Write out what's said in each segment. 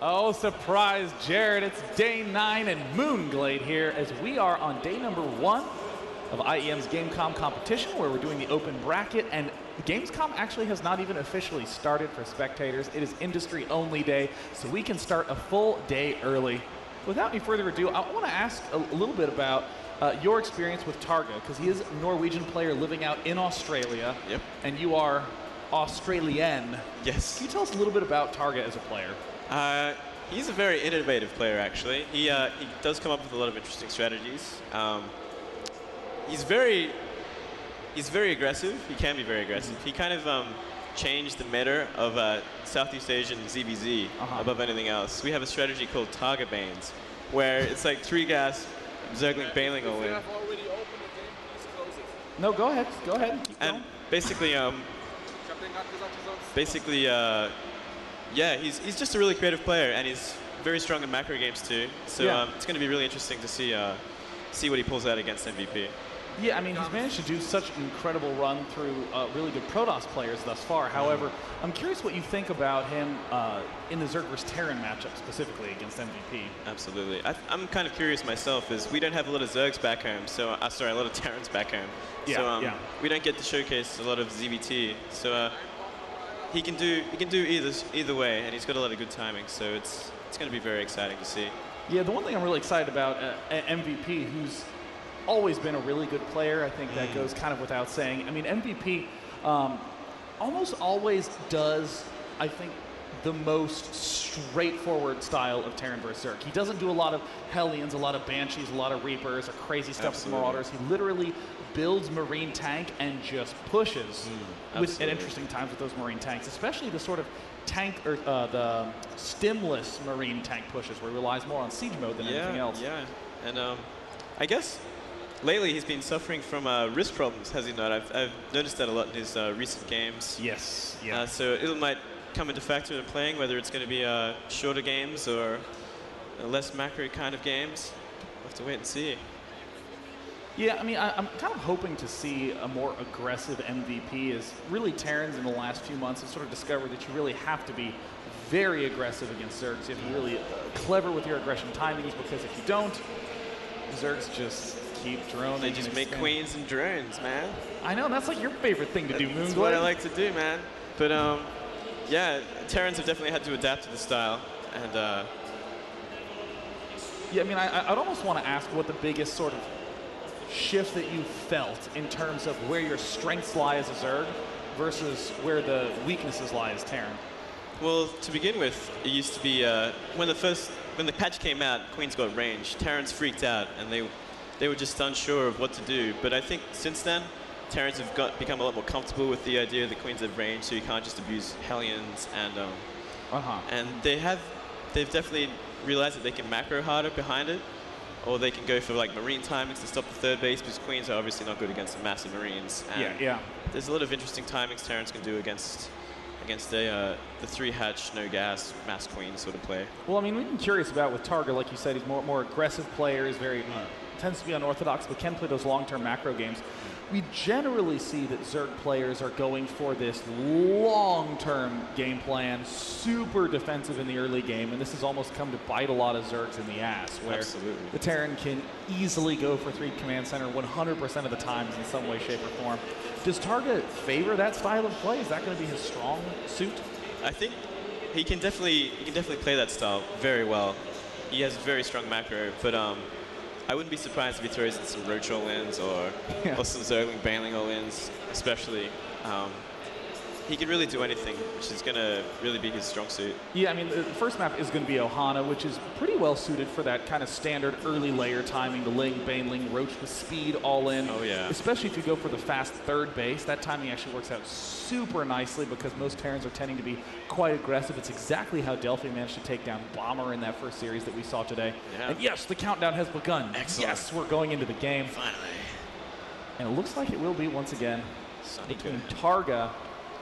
Oh, surprise, Jared. It's day 9 and Moonglade here as we are on day number 1 of IEM's GamesCom competition where we're doing the open bracket, and GamesCom actually has not even officially started for spectators. It is industry only day, so we can start a full day early. Without any further ado, I want to ask a little bit about your experience with TargA, because he is a Norwegian player living out in Australia. Yep. And you are Australian. Yes. Can you tell us a little bit about TargA as a player? He's a very innovative player, actually. He does come up with a lot of interesting strategies. He's very aggressive. He can be very aggressive. He kind of changed the meta of Southeast Asian ZVZ above anything else. We have a strategy called TargA Banes, where it's like 3 gas, Zergling, Bailing all in. No, go ahead. Go ahead. Keep and going. basically, yeah, he's just a really creative player, and he's very strong in macro games too. So it's going to be really interesting to see what he pulls out against MVP. Yeah, I mean, he's managed to do such an incredible run through really good Protoss players thus far. However, I'm curious what you think about him in the Zerg vs. Terran matchup, specifically against MVP. Absolutely. I'm kind of curious myself, as we don't have a lot of Zergs back home, so sorry, a lot of Terrans back home. Yeah, so we don't get to showcase a lot of ZVT. So he can do either way, and he's got a lot of good timing. So it's going to be very exciting to see. Yeah, the one thing I'm really excited about MVP, who's always been a really good player. I think that goes kind of without saying. I mean, MVP almost always does, I think, the most straightforward style of Terran vs. Zerg. He doesn't do a lot of Hellions, a lot of Banshees, a lot of Reapers, or crazy stuff with Marauders. He literally builds Marine tank and just pushes at interesting times with those Marine tanks, especially the sort of tank or the stimless Marine tank pushes, where he relies more on siege mode than anything else. Yeah, and I guess lately he's been suffering from wrist problems, has he not? I've noticed that a lot in his recent games. Yes. Yeah. So it might come into factor in playing, whether it's going to be shorter games or less macro kind of games. We'll have to wait and see. Yeah, I mean, I'm kind of hoping to see a more aggressive MVP, as really Terrans in the last few months have sort of discovered that you really have to be very aggressive against Zergs. You have to be really clever with your aggression timings, because if you don't, Zergs just keep droning. They just make queens and drones, man. I know, that's like your favorite thing to do, Moonglade. That's what I like to do, man. But yeah, Terrans have definitely had to adapt to the style, and yeah, I mean, I'd almost want to ask what the biggest sort of shift that you felt in terms of where your strengths lie as a Zerg versus where the weaknesses lie as Terran. Well, to begin with, it used to be when the patch came out, Queens got range. Terrans freaked out, and they were just unsure of what to do. But I think since then, Terrans have become a lot more comfortable with the idea that Queens have range, so you can't just abuse Hellions, and they've definitely realized that they can macro harder behind it, or they can go for like Marine timings to stop the third base, because Queens are obviously not good against the massive Marines. And there's a lot of interesting timings Terrans can do against the 3-hatch, no gas, mass Queen sort of play. Well, I mean, we've been curious about with TargA, like you said, he's more aggressive player, is very tends to be unorthodox, but can play those long-term macro games. We generally see that Zerg players are going for this long-term game plan, super defensive in the early game, and this has almost come to bite a lot of Zergs in the ass, where the Terran can easily go for 3 command center 100% of the times in some way, shape, or form. Does TargA favor that style of play? Is that going to be his strong suit? I think he can definitely play that style very well. He has very strong macro, but I wouldn't be surprised if he throws in some Roach all-ins or some Zergling Bailing all-ins, especially. He can really do anything, which is going to really be his strong suit. Yeah, I mean, the first map is going to be Ohana, which is pretty well suited for that kind of standard early layer timing, the Ling, Baneling, Roach with speed all in. Oh, yeah. Especially if you go for the fast third base. That timing actually works out super nicely, because most Terrans are tending to be quite aggressive. It's exactly how Delphi managed to take down Bomber in that first series that we saw today. Yeah. And yes, the countdown has begun. Excellent. Yes, we're going into the game. Finally. And it looks like it will be once again between TargA.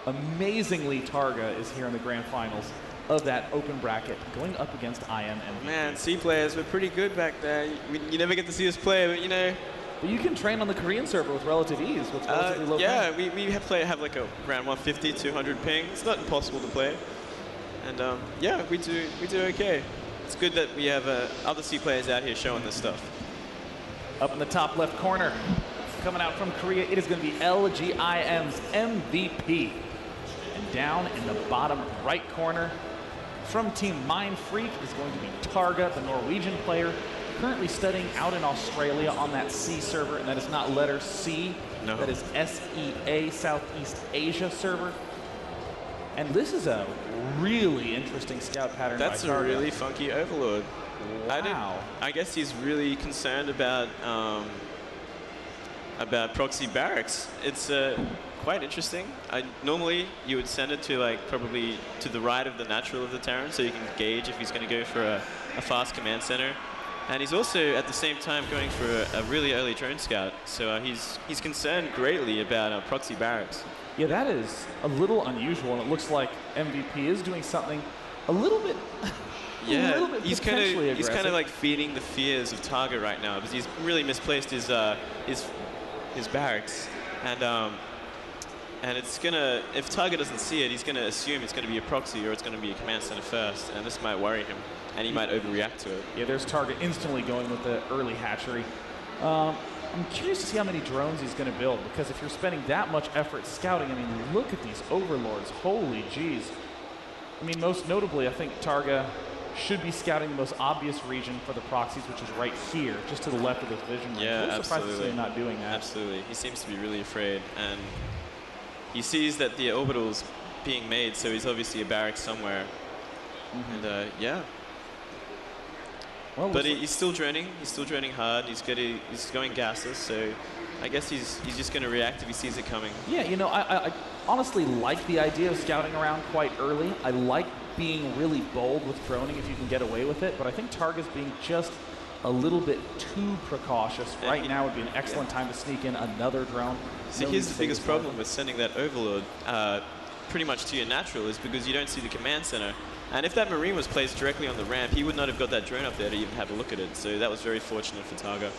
Amazingly, TargA is here in the grand finals of that open bracket, going up against IEM MVP. Man, C players were pretty good back there. You never get to see us play, but you know. But you can train on the Korean server with relative ease, with relatively low ping. We have like a around 150, 200 ping. It's not impossible to play. And yeah, we do okay. It's good that we have other C players out here showing this stuff. Up in the top left corner, coming out from Korea, it is going to be LGIM's MVP. And down in the bottom right corner, from Team Mindfreak is going to be TargA, the Norwegian player, currently studying out in Australia on that C server, and that is not letter C. No. That is SEA, Southeast Asia server. And this is a really interesting scout pattern. That's by TargA. a really funky Overlord. Wow. I guess he's really concerned about proxy barracks. It's quite interesting. Normally, you would send it to like probably to the right of the natural of the Terran, so you can gauge if he's going to go for a fast command center. And he's also at the same time going for a really early drone scout. So he's concerned greatly about proxy barracks. Yeah, that is a little unusual, and it looks like MVP is doing something a little bit. Yeah, a little bit he's kind of like feeding the fears of TargA right now, because he's really misplaced his barracks, and it's gonna, if TargA doesn't see it, he's gonna assume it's gonna be a proxy or it's gonna be a command center first, and this might worry him, and he might overreact to it. Yeah, there's TargA instantly going with the early hatchery. I'm curious to see how many drones he's going to build, because if you're spending that much effort scouting, I mean, look at these overlords. Holy jeez. I mean, most notably, I think TargA should be scouting the most obvious region for the proxies, which is right here, just to the left of this vision. Yeah, I'm surprised to see him absolutely. not doing that. Absolutely. He seems to be really afraid, and he sees that the orbital's being made, so he's obviously a barracks somewhere. And yeah. Well, But he's still droning. He's still droning hard. He's going gasless. So I guess he's just going to react if he sees it coming. Yeah, you know, I honestly like the idea of scouting around quite early. I like being really bold with droning if you can get away with it. But I think TargA's being just a little bit too precautious. Right now would be an excellent time to sneak in another drone. See, here's the biggest problem with sending that Overlord pretty much to your natural, is because you don't see the command center. And if that Marine was placed directly on the ramp, he would not have got that drone up there to even have a look at it. So that was very fortunate for TargA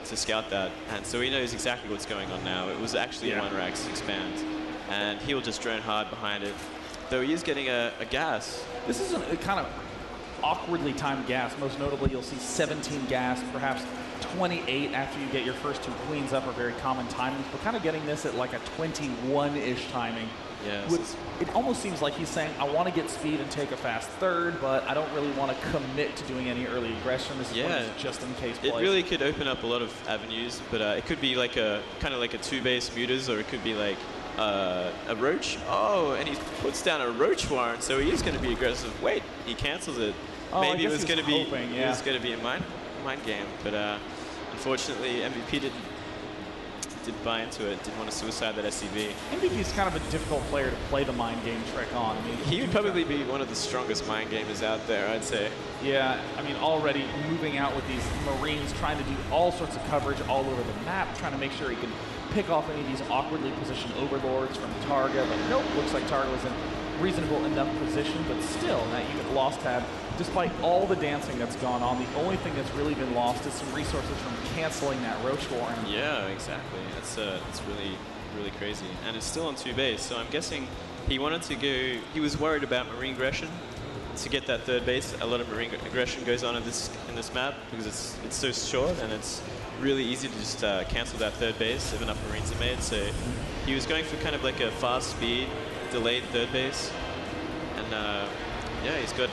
to scout that. And so he knows exactly what's going on now. It was actually a 1-rax expand. And he'll just drone hard behind it. Though he is getting a gas. This is a kind of awkwardly timed gas. Most notably, you'll see 17 gas, perhaps 28 after you get your first 2 queens up are very common timings. But kind of getting this at like a 21-ish timing. Yes. It almost seems like he's saying, I want to get speed and take a fast third, but I don't really want to commit to doing any early aggression. This is one of those just-in-case plays. It really could open up a lot of avenues, but it could be like a kind of like a 2-base mutas, or it could be like a roach. Oh, and he puts down a roach warrant, so he is going to be aggressive. Wait, he cancels it. Oh, Maybe it was going to be it was going to be a mind game, but unfortunately MVP didn't buy into it, didn't want to suicide that SCV. MVP is kind of a difficult player to play the mind game trick on. I mean, he would probably be one of the strongest mind gamers out there, I'd say. Yeah, I mean, already moving out with these Marines, trying to do all sorts of coverage all over the map, trying to make sure he can pick off any of these awkwardly positioned overlords from TargA. But nope, looks like TargA was in reasonable enough position, but still, that unit lost tab. Despite all the dancing that's gone on, the only thing that's really been lost is some resources from canceling that Roach Warren. Yeah, exactly. It's really, really crazy. And it's still on 2 base, so I'm guessing he wanted to go, he was worried about Marine aggression. To get that 3rd base, a lot of Marine aggression goes on in this map, because it's so short, and it's really easy to just cancel that 3rd base if enough Marines are made. So he was going for kind of like a fast speed, delayed 3rd base. And yeah, he's got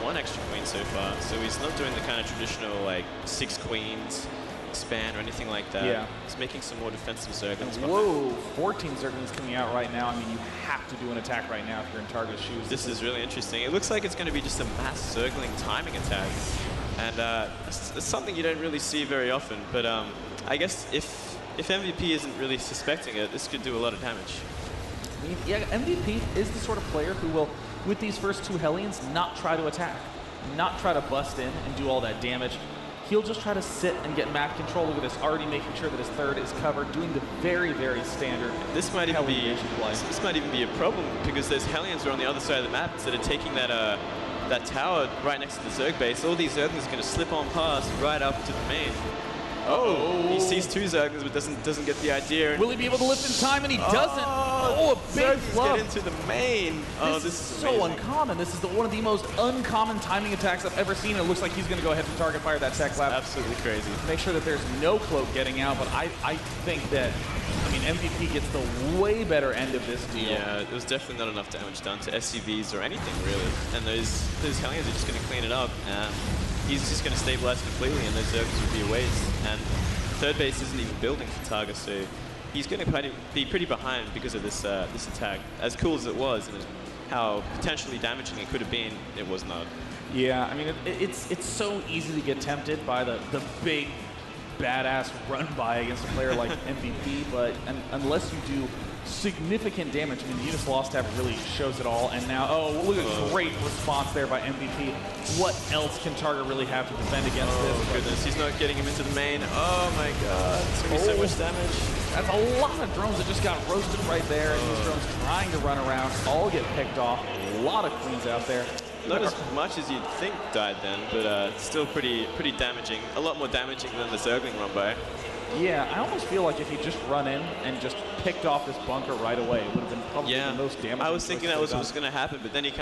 1 extra queen so far, so he's not doing the kind of traditional like 6 queens expand or anything like that. Yeah. He's making some more defensive zerglings. Whoa, 14 zerglings coming out right now. I mean, you have to do an attack right now if you're in TargA's shoes. This is really interesting. It looks like it's going to be just a mass zergling timing attack, and it's something you don't really see very often. But I guess if MVP isn't really suspecting it, this could do a lot of damage. I mean, yeah, MVP is the sort of player who will, with these first 2 Hellions, not try to attack, not try to bust in and do all that damage. He'll just try to sit and get map control. Look at this, already making sure that his 3rd is covered, doing the very, very standard. This might even be a problem, because those Hellions are on the other side of the map instead of taking that tower right next to the Zerg base. All these Zerglings are going to slip on past right up to the main. Oh, he sees two Zerglings but doesn't get the idea. Will he be able to lift in time? And he doesn't. Oh, a big flub. Get into the main. Oh, this is so uncommon. This is one of the most uncommon timing attacks I've ever seen. It looks like he's going to go ahead and target fire that tech lab. Absolutely crazy. Make sure that there's no cloak getting out, but I think that, I mean, MVP gets the way better end of this deal. Yeah, there was definitely not enough damage done to SCVs or anything, really. And those Hellions are just going to clean it up. And he's just going to stabilize completely, and those Zerglings would be a waste. And third base isn't even building for TargA, so he's going to be pretty behind because of this this attack. As cool as it was, and how potentially damaging it could have been, it was not. Yeah, I mean, it's so easy to get tempted by the big, badass run by against a player like MVP, but unless you do significant damage, I mean, the Unus Lost tab really shows it all, and now, oh, look at a great response there by MVP. What else can TargA really have to defend against this? Oh, goodness, he's not getting him into the main. Oh, my God, it's going to be so much damage. That's a lot of drones that just got roasted right there, and these drones trying to run around, all get picked off. A lot of queens out there. Not as much as you'd think died then, but still pretty damaging. A lot more damaging than the Zergling run by. Yeah, I almost feel like if he just run in and just picked off this bunker right away, it would have been probably the most damaging. I was thinking that was what was going to happen, but then he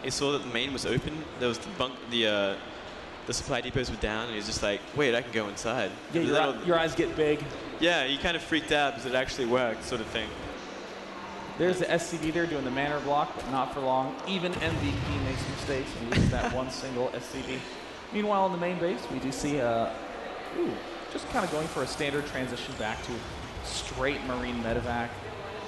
saw that the main was open. There was the supply depots were down, and he was just like, wait, I can go inside. Yeah, your eyes get big. Yeah, he kind of freaked out because it actually worked, sort of thing. There's the SCV there doing the manner block, but not for long. Even MVP makes mistakes and loses that one single SCV. Meanwhile, on the main base, we do see, just kind of going for a standard transition back to straight Marine medevac.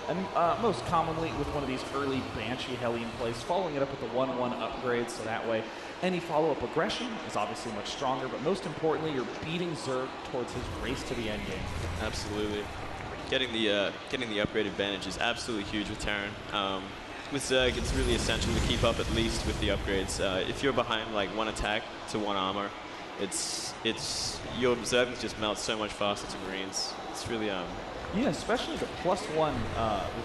And most commonly with one of these early Banshee Hellion plays, following it up with the 1-1 upgrade, so that way any follow-up aggression is obviously much stronger, but most importantly, you're beating Zerg towards his race to the end game. Absolutely. Getting the upgrade advantage is absolutely huge with Terran. With Zerg, it's really essential to keep up at least with the upgrades. If you're behind like one attack to one armor, your Zerglings just melt so much faster to Marines. It's really Yeah, especially the +1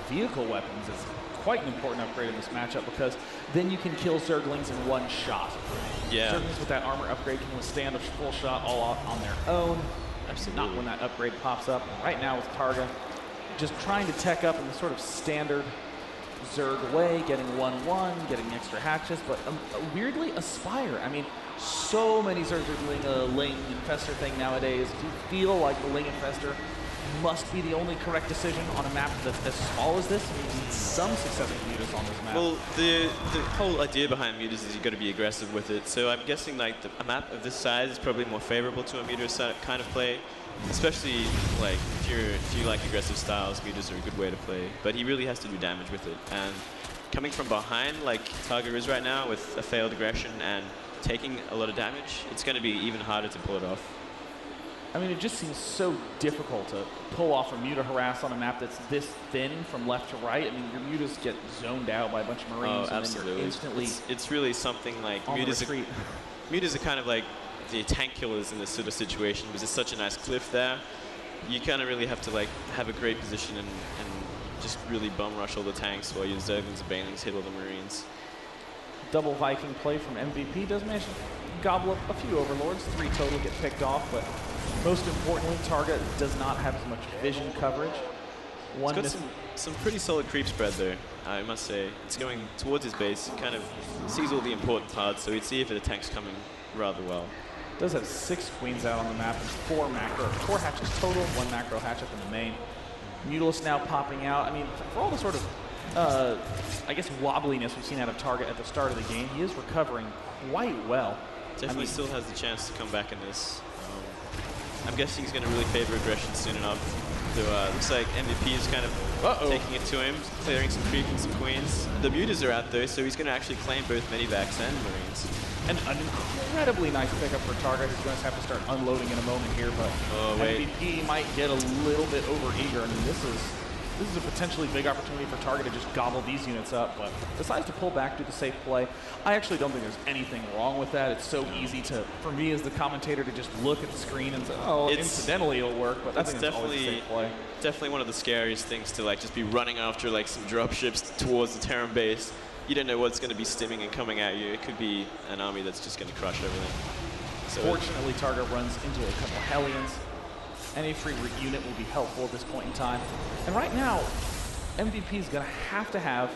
vehicle weapons is quite an important upgrade in this matchup because then you can kill Zerglings in one shot. Yeah. Zerglings with that armor upgrade can withstand a full shot all on their own. Absolutely. Not when that upgrade pops up. Right now with TargA, just trying to tech up in the sort of standard Zerg way, getting 1-1, getting extra hatches, but weirdly Aspire. I mean, so many Zergs are doing a Ling Infestor thing nowadays. Do you feel like the Ling Infestor must be the only correct decision on a map that's as small as this? We've seen some success with Mutas on this map. Well, the whole idea behind Mutas is you've got to be aggressive with it. So I'm guessing like a map of this size is probably more favorable to a Mutas kind of play. Especially like if you like aggressive styles, Mutas are a good way to play. But he really has to do damage with it. And coming from behind like TargA is right now with a failed aggression and taking a lot of damage, it's going to be even harder to pull it off. I mean, it just seems so difficult to pull off a Muta harass on a map that's this thin from left to right. I mean, your Mutas get zoned out by a bunch of Marines, and then you're instantly it's really something like Mutas are kind of like the tank killers in this sort of situation because there's such a nice cliff there. You kind of really have to like have a great position and just really bum rush all the tanks while your Zerglings and Banelings hit all the Marines. Double Viking play from MVP does manage to gobble up a few Overlords. 3 total get picked off, but most importantly, TargA does not have as much vision coverage. It's got some pretty solid creep spread there, I must say. It's going towards his base, kind of sees all the important parts, so he'd see if the tank's coming rather well. Does have 6 queens out on the map and 4 hatches total, 1 macro hatch up in the main. Mutalisk now popping out. I mean, for all the sort of, I guess, wobbliness we've seen out of TargA at the start of the game, he is recovering quite well. Definitely still has the chance to come back in this. I'm guessing he's going to really favor aggression soon enough. So looks like MVP is kind of taking it to him, clearing some creep and some queens. The Mutas are out though, so he's going to actually claim both Medivacs and Marines. And an incredibly nice pickup for TargA, who's going to have to start unloading in a moment here, but MVP might get a little bit overeager. I mean, this is a potentially big opportunity for TargA to just gobble these units up, but decides to pull back, do the safe play. I actually don't think there's anything wrong with that. It's so easy to, for me as the commentator, to just look at the screen and say, oh, incidentally it'll work, but I think it's always a safe play. Definitely one of the scariest things to like just be running after like some dropships towards the Terran base. You don't know what's going to be stimming and coming at you. It could be an army that's just going to crush everything. So fortunately, TargA runs into a couple Hellions. Any free unit will be helpful at this point in time. And right now, MVP is going to have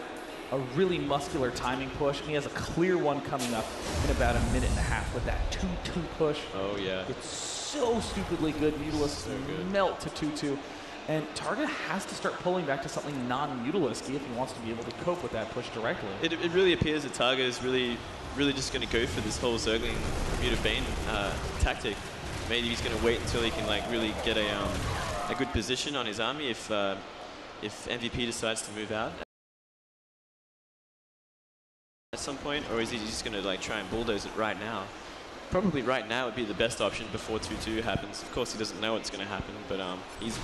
a really muscular timing push, and he has a clear one coming up in about a minute and a half with that 2-2 push. Oh, yeah. It's so stupidly good. Mutalisks melt to 2-2. And TargA has to start pulling back to something non-Mutalisky if he wants to be able to cope with that push directly. It really appears that TargA is really just going to go for this whole Zergling Muta Bane tactic. Maybe he's going to wait until he can like really get a good position on his army if MVP decides to move out at some point, or is he just going to like try and bulldoze it right now? Probably right now would be the best option before 2-2 happens. Of course, he doesn't know what's going to happen, but he's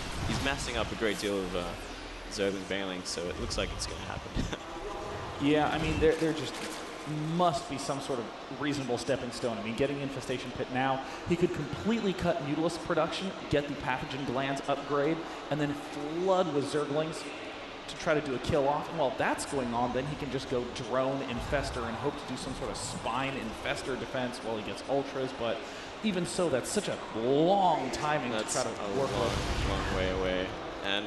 massing up a great deal of Zergling Banelings, so it looks like it's going to happen. Yeah, I mean, there just must be some sort of reasonable stepping stone. I mean, getting Infestation Pit now, he could completely cut Mutalisk production, get the Pathogen Glands upgrade, and then flood with Zerglings to try to do a kill off. And while that's going on, then he can just go drone Infestor and hope to do some sort of spine Infestor defense while he gets Ultras. But even so, that's such a long timing to try to work with. Long way away. And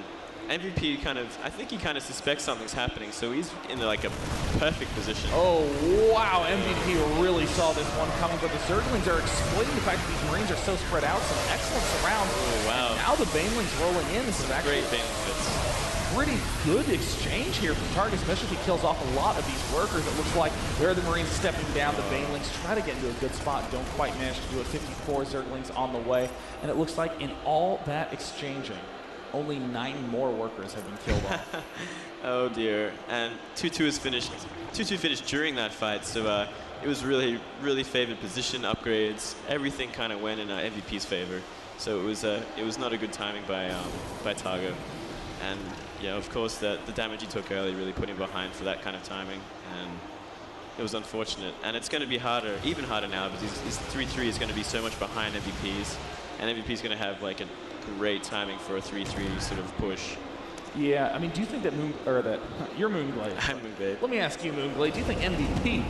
MVP I think he kind of suspects something's happening, so he's in like a perfect position. Oh, wow, MVP really saw this one coming, but the Zerglings are exploiting the fact that these Marines are so spread out. Some excellent surrounds. Oh, wow. And now the Banelings rolling in. This is actually great Baneling fits. Pretty good exchange here from TargA, especially if he kills off a lot of these workers. It looks like there are the Marines stepping down. The Banelings try to get into a good spot, don't quite manage to do it. 54 Zerglings on the way. And it looks like in all that exchanging, only 9 more workers have been killed off. Oh dear. And 2-2 is finished. 2-2 finished during that fight, so it was really favored position upgrades. Everything kind of went in MVP's favor. So it was not a good timing by TargA. And yeah, of course, the damage he took early really put him behind for that kind of timing, and it was unfortunate. And it's going to be harder, even harder now, because his 3-3 is going to be so much behind MVP's, and MVP is going to have like a great timing for a 3-3 sort of push. Yeah, I mean, do you think that you're Moonglade? I'm Moonglade. Let me ask you, Moonglade, do you think MVP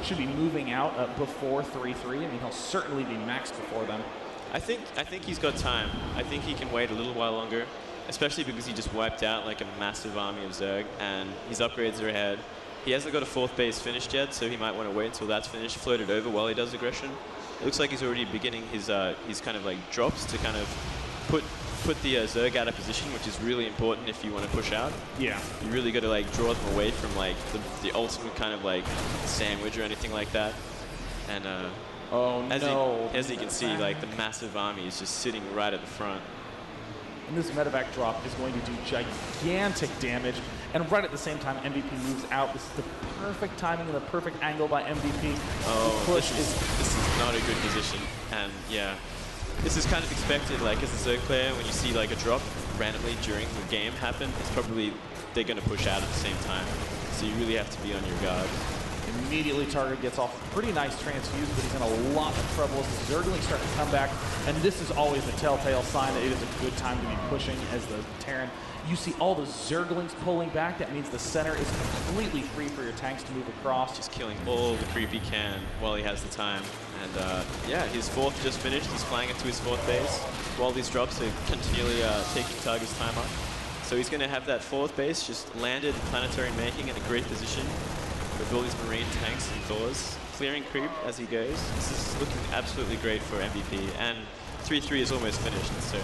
should be moving out before 3-3? I mean, he'll certainly be maxed before then. I think he's got time. I think he can wait a little while longer, especially because he just wiped out like a massive army of Zerg, and his upgrades are ahead. He hasn't got a 4th base finished yet, so he might want to wait until that's finished, float it over while he does aggression. It looks like he's already beginning his kind of like drops to kind of put the Zerg out of position, which is really important if you want to push out. Yeah. You really got to like draw them away from like the ultimate kind of like sandwich or anything like that. And as you can see, like the massive army is just sitting right at the front. And this medevac drop is going to do gigantic damage. And right at the same time, MVP moves out. This is the perfect timing and the perfect angle by MVP. Oh, this is not a good position. And yeah, this is kind of expected. Like as a Zerg player, when you see like a drop randomly during the game happen, it's probably they're going to push out at the same time. So you really have to be on your guard. Immediately, TargA gets off a pretty nice transfuse, but he's in a lot of trouble as the Zerglings start to come back. And this is always the telltale sign that it is a good time to be pushing as the Terran. You see all the Zerglings pulling back. That means the center is completely free for your tanks to move across. Just killing all the creep he can while he has the time. And yeah, his 4th just finished. He's flying into his 4th base while these drops are continually taking TargA's time up. So he's going to have that 4th base just landed planetary making in a great position with all these Marine tanks and Thors, clearing creep as he goes. This is looking absolutely great for MVP, and 3-3 is almost finished, so,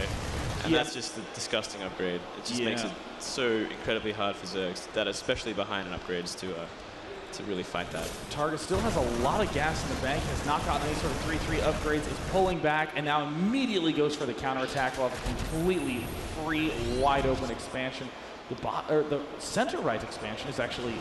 and that's just a disgusting upgrade. It just makes it so incredibly hard for Zergs, that especially behind an upgrades to really fight that. TargA still has a lot of gas in the bank, has not gotten any sort of 3-3 upgrades, is pulling back, and now immediately goes for the counterattack while the completely free, wide open expansion. The center right expansion is actually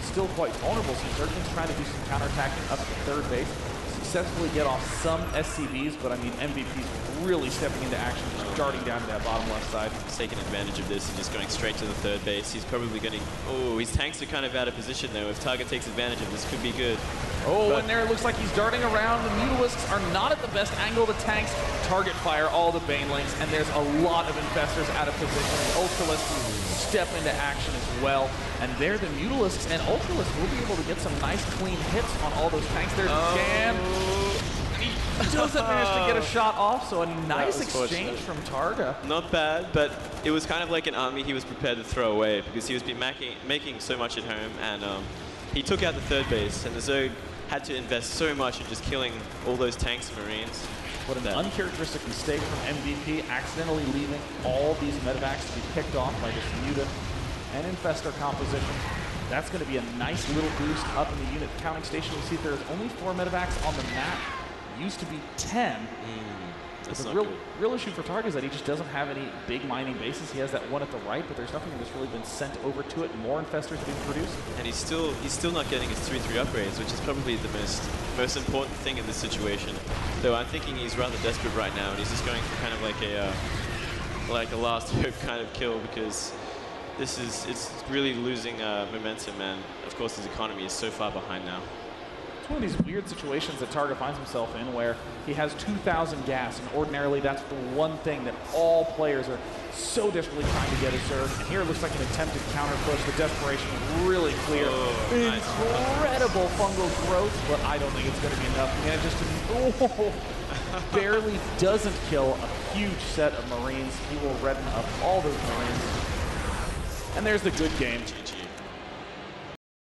still quite vulnerable, so Zergling's trying to do some counterattacking up to 3rd base, successfully get off some SCVs, but I mean, MVP's really stepping into action, just darting down to that bottom left side. He's taking advantage of this and just going straight to the 3rd base. He's probably going to, oh, his tanks are kind of out of position though. If TargA takes advantage of this, could be good. Oh, and there it looks like he's darting around. The Mutalisks are not at the best angle. The tanks target fire all the Banelings, and there's a lot of Infestors out of position. The Ultralisks step into action as well. And there the Mutalisks and Ultralisks will be able to get some nice clean hits on all those tanks. There's Dan. doesn't manage to get a shot off, so a nice was exchange from TargA. Not bad, but it was kind of like an army he was prepared to throw away because he was making so much at home, and he took out the third base, and the Zerg had to invest so much in just killing all those tanks and Marines. What an uncharacteristic mistake from MVP, accidentally leaving all these medevacs to be picked off by this Muta and Infestor composition. That's going to be a nice little boost up in the unit counting station. You see there's only 4 medevacs on the map. Used to be 10. That's The not real issue for TargA is that he just doesn't have any big mining bases. He has that one at the right, but there's nothing that's really been sent over to it. More Infestors being produced. And he's still not getting his 3-3 upgrades, which is probably the most important thing in this situation. Though I'm thinking he's rather desperate right now, and he's just going for kind of like a last hope kind of kill, because it's really losing momentum, and of course his economy is so far behind now. It's one of these weird situations that TargA finds himself in where he has 2,000 gas, and ordinarily that's the one thing that all players are so desperately trying to get a Zerg. And here it looks like an attempted counter push. The desperation is really clear. Incredible fungal growth, but I don't think it's going to be enough. And it just barely doesn't kill a huge set of Marines. He will redden up all those Marines. And there's the good game.